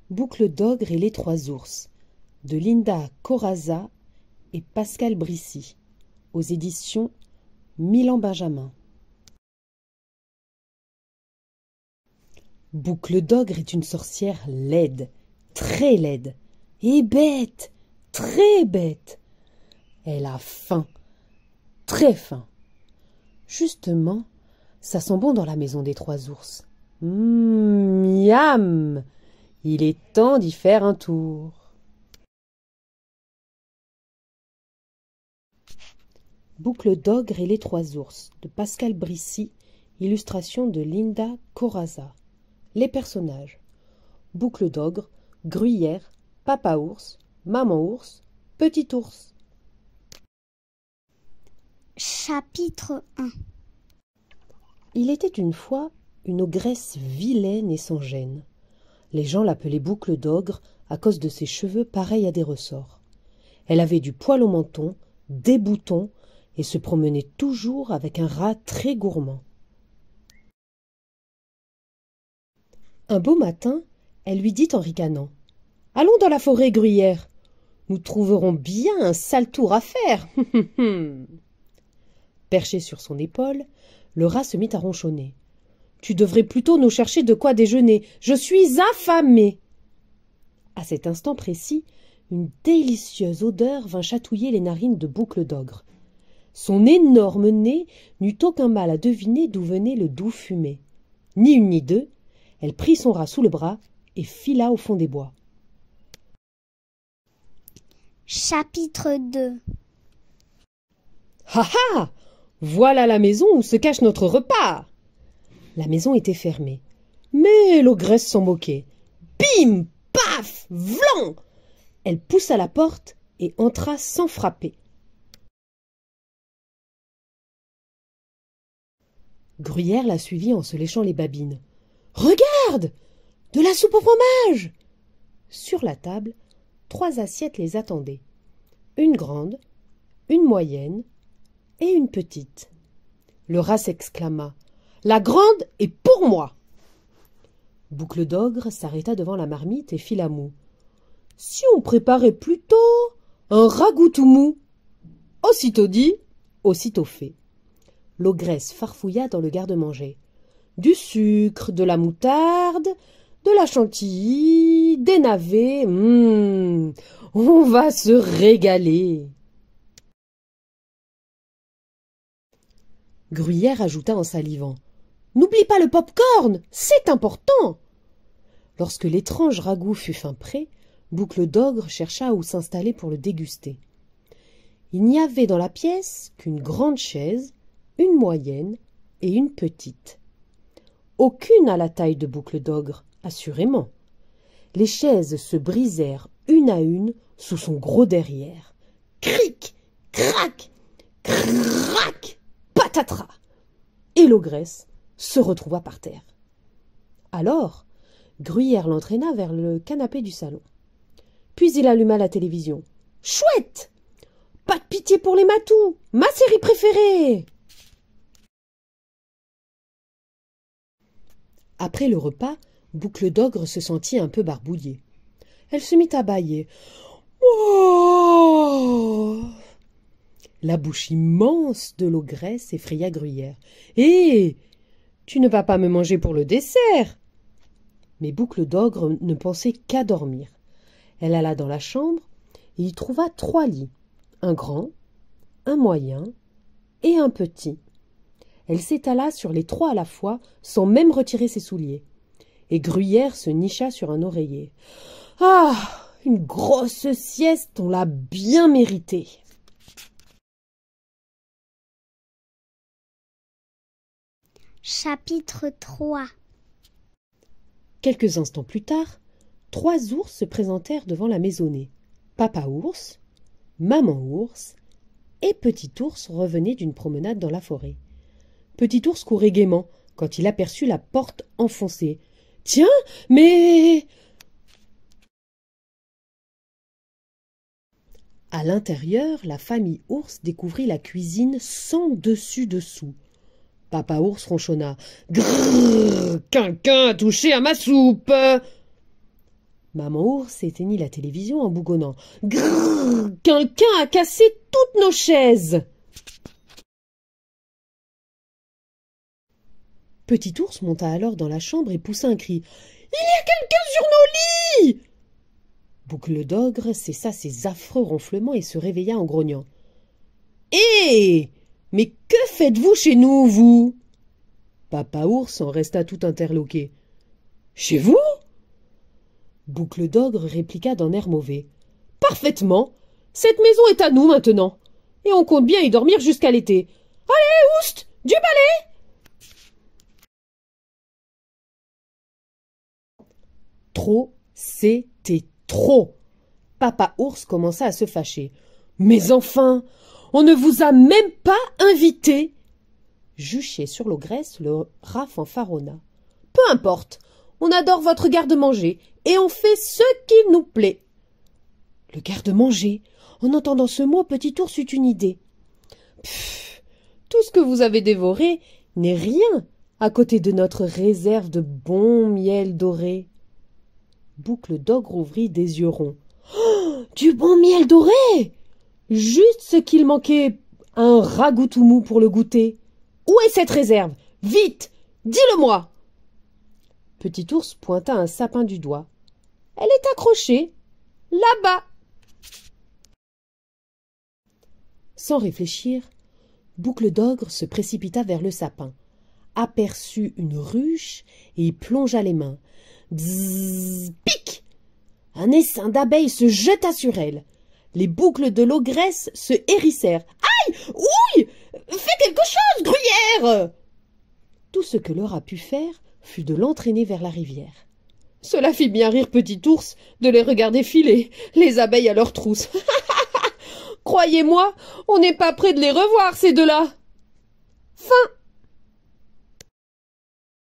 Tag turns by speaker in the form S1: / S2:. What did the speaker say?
S1: Boucle d'Ogre et les trois ours de Linda Corazza et Pascal Brissy aux éditions Milan Benjamin. Boucle d'Ogre est une sorcière laide, très laide, et bête, très bête. Elle a faim, très faim. Justement, ça sent bon dans la maison des trois ours. Miam! Il est temps d'y faire un tour. Boucle d'Ogre et les trois ours de Pascal Brissy, illustration de Linda Corazza. Les personnages: Boucle d'Ogre, Gruyère, Papa ours, Maman ours, Petit ours.
S2: Chapitre 1.
S1: Il était une fois une ogresse vilaine et sans gêne. Les gens l'appelaient Boucle d'Ogre à cause de ses cheveux pareils à des ressorts. Elle avait du poil au menton, des boutons, et se promenait toujours avec un rat très gourmand. Un beau matin, elle lui dit en ricanant: « Allons dans la forêt, Gruyère. Nous trouverons bien un sale tour à faire. » Perché sur son épaule, le rat se mit à ronchonner. « Tu devrais plutôt nous chercher de quoi déjeuner. Je suis affamé. » À cet instant précis, une délicieuse odeur vint chatouiller les narines de Boucle d'Ogre. Son énorme nez n'eut aucun mal à deviner d'où venait le doux fumet. Ni une ni deux, elle prit son rat sous le bras et fila au fond des bois.
S2: Chapitre 2.
S1: Ha ha! Voilà la maison où se cache notre repas. La maison était fermée, mais l'ogresse s'en moquait. Bim! Paf! Vlan! Elle poussa la porte et entra sans frapper. Gruyère la suivit en se léchant les babines. « Regarde! De la soupe au fromage !» Sur la table, 3 assiettes les attendaient. Une grande, une moyenne et une petite. Le rat s'exclama: « La grande est pour moi !» Boucle d'Ogre s'arrêta devant la marmite et fit la moue. « Si on préparait plutôt un ragoût tout mou !» Aussitôt dit, aussitôt fait. L'ogresse farfouilla dans le garde-manger. Du sucre, de la moutarde, de la chantilly, des navets. On va se régaler. Gruyère ajouta en salivant: « N'oublie pas le pop-corn, c'est important !» Lorsque l'étrange ragoût fut fin prêt, Boucle d'Ogre chercha où s'installer pour le déguster. Il n'y avait dans la pièce qu'une grande chaise, une moyenne et une petite. Aucune à la taille de Boucle d'Ogre, assurément. Les chaises se brisèrent une à une sous son gros derrière. Cric, crac, crac, patatras! Et l'ogresse se retrouva par terre. Alors, Gruyère l'entraîna vers le canapé du salon. Puis il alluma la télévision. « Chouette! Pas de pitié pour les matous! Ma série préférée !» Après le repas, Boucle d'Ogre se sentit un peu barbouillée. Elle se mit à bâiller. Oh! La bouche immense de l'ogresse effraya Gruyère. « Hé! Tu ne vas pas me manger pour le dessert !» Mais Boucle d'Ogre ne pensait qu'à dormir. Elle alla dans la chambre et y trouva 3 lits, un grand, un moyen et un petit. Elle s'étala sur les 3 à la fois, sans même retirer ses souliers. Et Gruyère se nicha sur un oreiller. « Ah! Une grosse sieste, on l'a bien méritée !»
S2: Chapitre 3.
S1: Quelques instants plus tard, 3 ours se présentèrent devant la maisonnée. Papa ours, Maman ours et Petit ours revenaient d'une promenade dans la forêt. Petit ours courait gaiement quand il aperçut la porte enfoncée. « Tiens, mais... » À l'intérieur, la famille ours découvrit la cuisine sans dessus-dessous. Papa ours ronchonna: « Grrrr, quelqu'un a touché à ma soupe !» Maman ours éteignit la télévision en bougonnant. « Grrr! Quelqu'un a cassé toutes nos chaises !» Petit ours monta alors dans la chambre et poussa un cri. « Il y a quelqu'un sur nos lits !» Boucle d'ogre cessa ses affreux ronflements et se réveilla en grognant. « Hé! Mais que faites-vous chez nous, vous ?» Papa ours en resta tout interloqué. « Chez vous ?» Boucle d'ogre répliqua d'un air mauvais. « Parfaitement. Cette maison est à nous maintenant. Et on compte bien y dormir jusqu'à l'été. Allez, oust, du balai !» Trop, c'était trop. Papa ours commença à se fâcher. « Mais enfin, on ne vous a même pas invité !» Juché sur l'ogresse, le rat fanfaronna. « Peu importe, on adore votre garde-manger et on fait ce qu'il nous plaît. » Le garde-manger. En entendant ce mot, Petit ours eut une idée. « Pfff, tout ce que vous avez dévoré n'est rien à côté de notre réserve de bon miel doré. » Boucle d'ogre ouvrit des yeux ronds. Oh, du bon miel doré! Juste ce qu'il manquait à un ragoût tout mou pour le goûter. Où est cette réserve? Vite! Dis-le-moi! Petit ours pointa un sapin du doigt. Elle est accrochée, là-bas. Sans réfléchir, Boucle d'ogre se précipita vers le sapin, aperçut une ruche et y plongea les mains. Bzzz, pic! Un essaim d'abeilles se jeta sur elle. Les boucles de l'ogresse se hérissèrent. Aïe! Ouille! Fais quelque chose, gruyère! Tout ce que le rat put faire fut de l'entraîner vers la rivière. Cela fit bien rire Petit ours de les regarder filer, les abeilles à leur trousse. Croyez-moi, on n'est pas près de les revoir, ces deux-là. Fin.